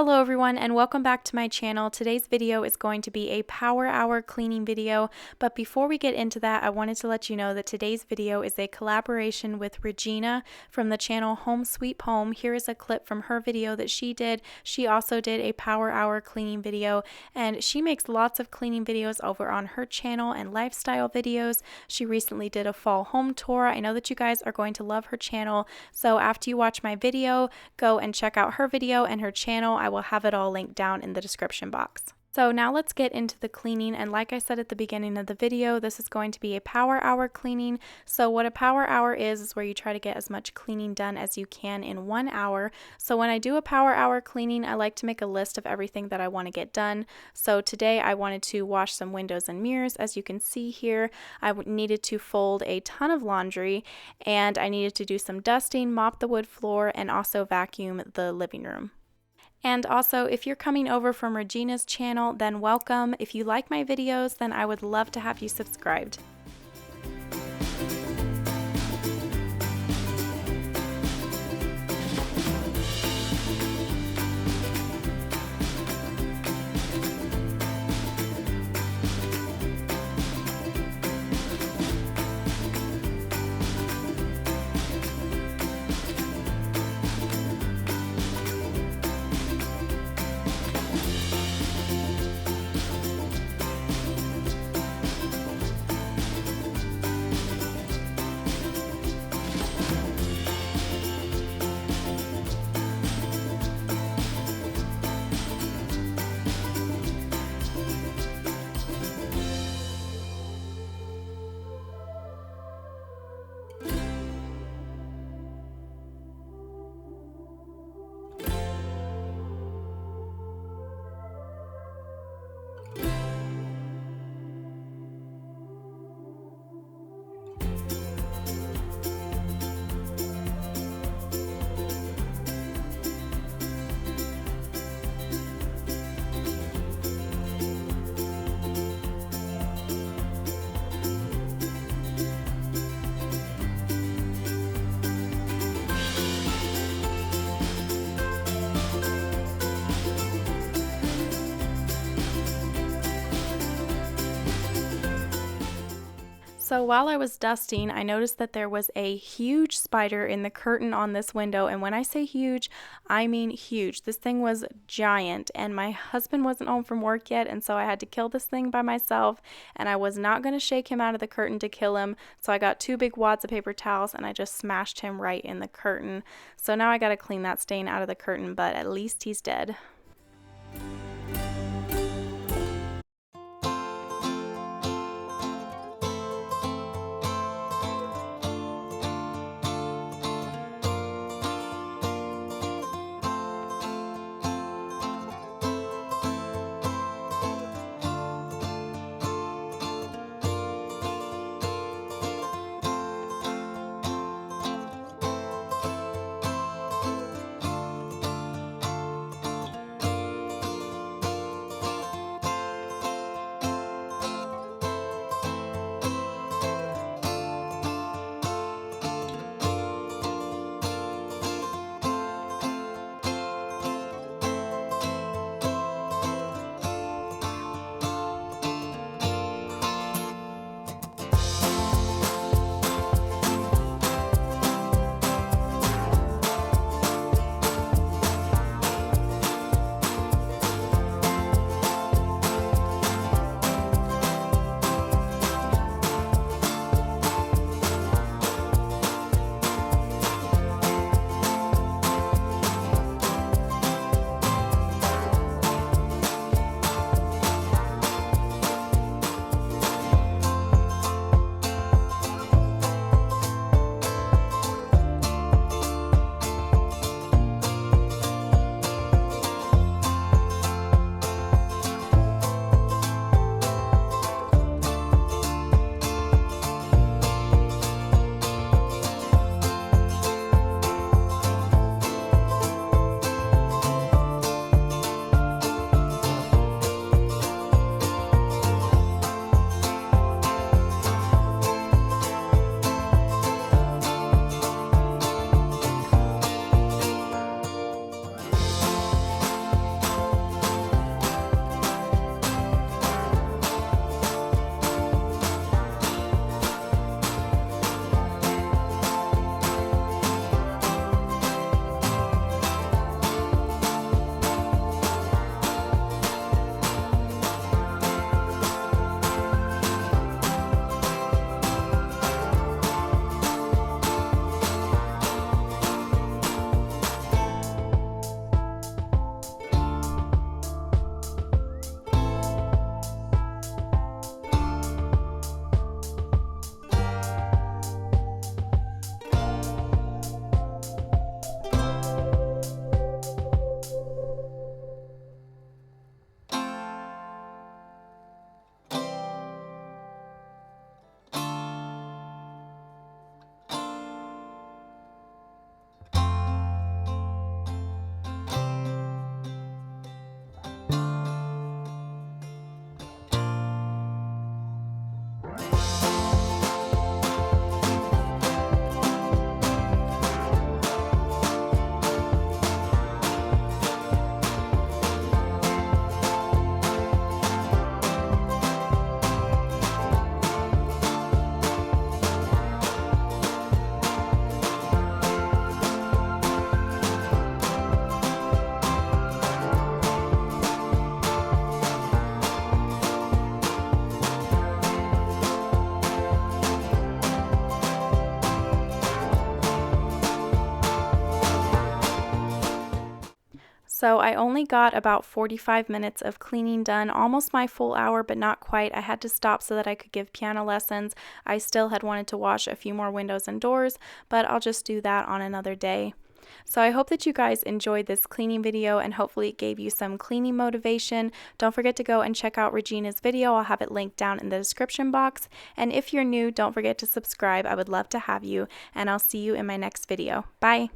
Hello everyone and welcome back to my channel. Today's video is going to be a power hour cleaning video, but before we get into that, I wanted to let you know that today's video is a collaboration with Regina from the channel Home Sweet Home. Here is a clip from her video that she did. She also did a power hour cleaning video, and she makes lots of cleaning videos over on her channel and lifestyle videos. She recently did a fall home tour. I know that you guys are going to love her channel, so after you watch my video, go and check out her video and her channel. I will have it all linked down in the description box. So now let's get into the cleaning, and like I said at the beginning of the video, this is going to be a power hour cleaning. So what a power hour is where you try to get as much cleaning done as you can in 1 hour. So when I do a power hour cleaning, I like to make a list of everything that I want to get done. So today I wanted to wash some windows and mirrors. As you can see here, I needed to fold a ton of laundry, and I needed to do some dusting, mop the wood floor, and also vacuum the living room. And also, if you're coming over from Regina's channel, then welcome. If you like my videos, then I would love to have you subscribed. So while I was dusting, I noticed that there was a huge spider in the curtain on this window, and when I say huge, I mean huge. This thing was giant, and my husband wasn't home from work yet, and so I had to kill this thing by myself, and I was not going to shake him out of the curtain to kill him, so I got 2 big wads of paper towels, and I just smashed him right in the curtain. So now I got to clean that stain out of the curtain, but at least he's dead. So I only got about 45 minutes of cleaning done, almost my full hour, but not quite. I had to stop so that I could give piano lessons. I still had wanted to wash a few more windows and doors, but I'll just do that on another day. So I hope that you guys enjoyed this cleaning video and hopefully it gave you some cleaning motivation. Don't forget to go and check out Regina's video. I'll have it linked down in the description box. And if you're new, don't forget to subscribe. I would love to have you, and I'll see you in my next video. Bye!